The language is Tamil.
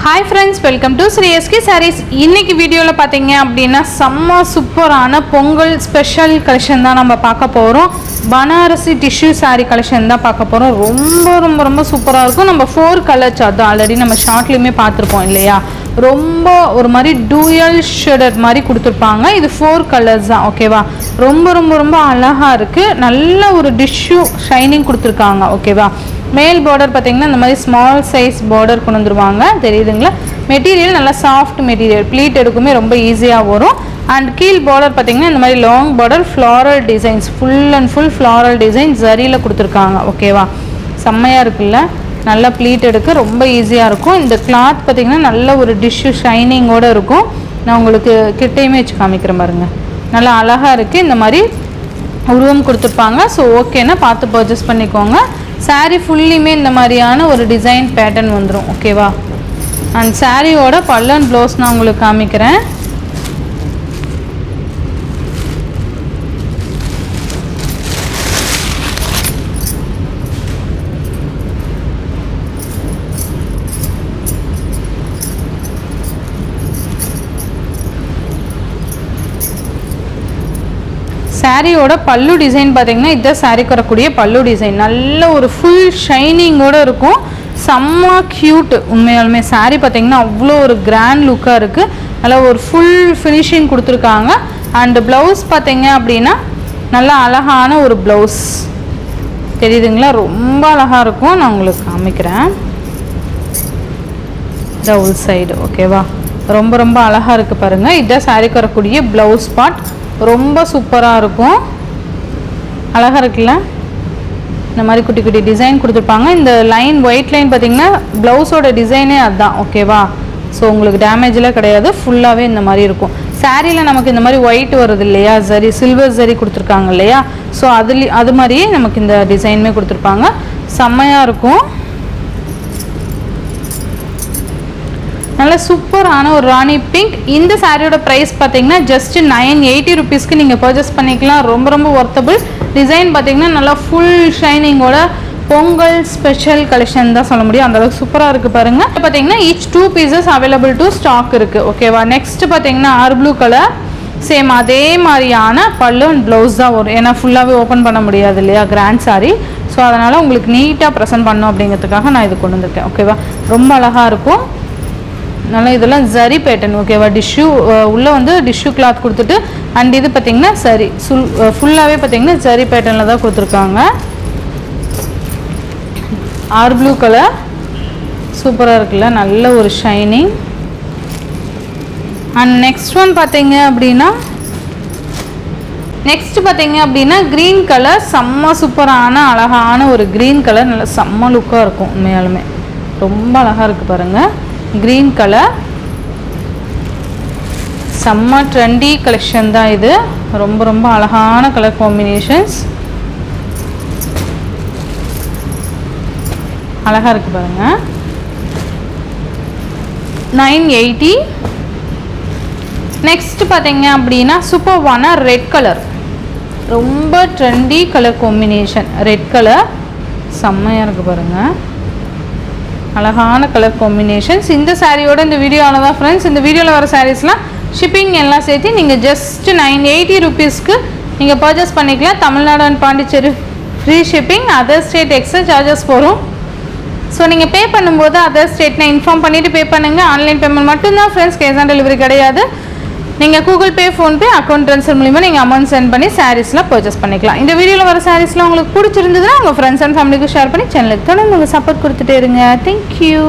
Hi friends, welcome to Sri SK Sarees. இன்னைக்கு வீடியோல பாத்தீங்க அப்படினா செம்ம சூப்பரான பொங்கல் ஸ்பெஷல் கலெக்ஷன் தான் நம்ம பார்க்க போறோம். பனாரசி டிஷ்யூ saree கலெக்ஷன் தான் பார்க்க போறோம். ரொம்ப சூப்பரா இருக்கும். நம்ம 4 கலர்ஸ் அது ஆல்ரெடி நம்ம ஷார்ட்லயே பார்த்திருப்போம் இல்லையா? ரொம்ப ஒரு மாதிரி டூயல் ஷேடட் மாதிரி கொடுத்திருப்பாங்க. இது 4 கலர்ஸ் தான். ஓகேவா? ரொம்ப அழகா இருக்கு. நல்ல ஒரு டிஷ்யூ ஷைனிங் கொடுத்திருக்காங்க. ஓகேவா? மேல் border பாத்தீங்கன்னா இந்த மாதிரி ஸ்மால் சைஸ் border கொண்டு வந்துருவாங்க. தெரியுதுங்களா? மெட்டீரியல் நல்லா சாஃப்ட் மெட்டீரியல். ப்ளீட் எடுக்குமே ரொம்ப ஈஸியா வரும். அண்ட் கீழ் border பாத்தீங்கன்னா இந்த மாதிரி long border floral designs, full and full floral design ஜரியில கொடுத்திருக்காங்க. ஓகேவா? செம்மையா இருக்குல்ல? நல்லா ப்ளீட் எடுக்க ரொம்ப ஈஸியா இருக்கும். இந்த கிளாத் பாத்தீங்கன்னா நல்ல ஒரு டிஷ்யூ ஷைனிங்கோட இருக்கும். நான் உங்களுக்கு கிட்டேயுமே வச்சு காமிக்கிறேன் பாருங்க. நல்லா அழகா இருக்கு. இந்த மாதிரி உருவம் கொடுத்திருப்பாங்க. ஸோ ஓகேனா பார்த்து பர்ச்சேஸ் பண்ணிக்கோங்க. saree ஃபுல்லியுமே இந்த மாதிரியான ஒரு டிசைன் பேட்டர்ன் வந்துடும். ஓகேவா? அண்ட் சாரியோட பல்லு அண்ட் ப்ளவுஸ் நான் உங்களுக்கு காமிக்கிறேன். சாரியோட பல்லு டிசைன் பார்த்தீங்கன்னா இதுதான் சாரிக்கு வரக்கூடிய பல்லு டிசைன். நல்ல ஒரு ஃபுல் ஷைனிங்கோட இருக்கும். செம்ம க்யூட். உண்மையாலுமே சாரி பார்த்தீங்கன்னா அவ்வளோ ஒரு கிராண்ட் லுக்காக இருக்குது. நல்லா ஒரு ஃபுல் ஃபினிஷிங் கொடுத்துருக்காங்க. அண்டு ப்ளவுஸ் பார்த்தீங்க அப்படின்னா நல்லா அழகான ஒரு ப்ளவுஸ். தெரியுதுங்களா? ரொம்ப அழகாக இருக்கும். நான் உங்களுக்கு காமிக்கிறேன். Double side. ஓகேவா? ரொம்ப அழகாக இருக்குது பாருங்கள். இதுதான் சாரிக்கு வரக்கூடிய ப்ளவுஸ் பார்ட். ரொம்ப சூப்பராக இருக்கும். அழகாக இருக்குல்ல? இந்த மாதிரி குட்டி டிசைன் கொடுத்துருப்பாங்க. இந்த லைன் ஒயிட் லைன் பார்த்தீங்கன்னா ப்ளவுஸோட டிசைனே அதுதான். ஓகேவா? ஸோ உங்களுக்கு டேமேஜெலாம் கிடையாது. ஃபுல்லாகவே இந்த மாதிரி இருக்கும். சாரியில் நமக்கு இந்த மாதிரி ஒயிட் வருது இல்லையா? சரி சில்வர் சரி கொடுத்துருக்காங்க இல்லையா? ஸோ அது மாதிரியே நமக்கு இந்த டிசைனுமே கொடுத்துருப்பாங்க. செம்மையாக இருக்கும். நல்ல சூப்பரான ஒரு ராணி பிங்க். இந்த சாரியோட ப்ரைஸ் பார்த்தீங்கன்னா ஜஸ்ட் 980 ருபீஸ்க்கு நீங்கள் பர்ச்சேஸ் பண்ணிக்கலாம். ரொம்ப ஒர்த்தபிள். டிசைன் பார்த்தீங்கன்னா நல்லா ஃபுல் ஷைனிங்கோட பொங்கல் ஸ்பெஷல் கலெக்ஷன் தான் சொல்ல முடியும். அந்தளவுக்கு சூப்பராக இருக்குது பாருங்கள். பார்த்தீங்கன்னா each 2 pieces available to stock இருக்குது. ஓகேவா? நெக்ஸ்ட் பார்த்தீங்கன்னா ப்ளூ கலர். சேம் அதே மாதிரியான பல்லு அண்ட் ப்ளவுஸ் தான் வரும். ஏன்னா ஃபுல்லாகவே ஓப்பன் பண்ண முடியாது இல்லையா? Grand sorry. ஸோ அதனால் உங்களுக்கு நீட்டாக ப்ரெசென்ட் பண்ணணும் அப்படிங்கிறதுக்காக நான் இது கொண்டு வந்திருக்கேன். ஓகேவா? ரொம்ப அழகாக இருக்கும். நல்லா இதெல்லாம் ஜரி பேட்டர்ன். ஓகேவா? டிஷ்யூ உள்ளே வந்து டிஷ்யூ கிளாத் கொடுத்துட்டு அண்ட் இது பார்த்தீங்கன்னா சரி ஃபுல்லாகவே பார்த்தீங்கன்னா ஜரி பேட்டர்னில் தான் கொடுத்துருக்காங்க. ப்ளூ கலர் சூப்பராக இருக்குல்ல? நல்ல ஒரு ஷைனிங். அண்ட் நெக்ஸ்ட் ஒன் பார்த்தீங்க அப்படின்னா க்ரீன் கலர். செம்ம சூப்பரான அழகான ஒரு க்ரீன் கலர். நல்ல செம்ம லுக்காக இருக்கும். உண்மையாலுமே ரொம்ப அழகாக இருக்குது பாருங்கள். க்ரீன் கலர் செம்ம ட்ரெண்டி கலெக்ஷன் தான் இது. ரொம்ப அழகான கலர் காம்பினேஷன்ஸ். அழகாக இருக்குது பாருங்கள். 980. நெக்ஸ்ட் பார்த்தீங்க அப்படின்னா சூப்பர்வான ரெட் கலர். ரொம்ப trendy colour combination. Red colour செம்மையாக இருக்குது பாருங்கள். அழகான கலர் காம்பினேஷன்ஸ். இந்த சாரியோட இந்த வீடியோவில் தான் ஃப்ரெண்ட்ஸ். இந்த வீடியோவில் வர சாரீஸ்லாம் ஷிப்பிங் எல்லாம் சேர்த்து நீங்கள் ஜஸ்ட் 980 ருபீஸ்க்கு நீங்கள் பர்ச்சேஸ் பண்ணிக்கலாம். Tamil Nadu and Pondicherry free shipping. Other state extra charges போகும். ஸோ நீங்கள் பே பண்ணும்போது அதர் ஸ்டேட்னா இன்ஃபார்ம் பண்ணிவிட்டு பே பண்ணுங்கள். ஆன்லைன் பேமெண்ட் மட்டும்தான் ஃப்ரெண்ட்ஸ். கேஷ் ஆன் டெலிவரி கிடையாது. நீங்கள் Google Pay, PhonePe, account transfer மூலிமா நீங்கள் அமௌண்ட் சென்ட் பண்ணி சாரீஸ்லாம் பர்ச்சேஸ் பண்ணிக்கலாம். இந்த வீடியோவில் வர சாரீஸ்லாம் உங்களுக்கு பிடிச்சிருந்ததுன்னா உங்கள் ஃப்ரெண்ட்ஸ் அண்ட் ஃபேமிலிக்கு ஷேர் பண்ணி சேனலுக்கு தொடர்ந்து உங்கள் சப்போர்ட் கொடுத்துட்டே இருங்க. தேங்க்யூ.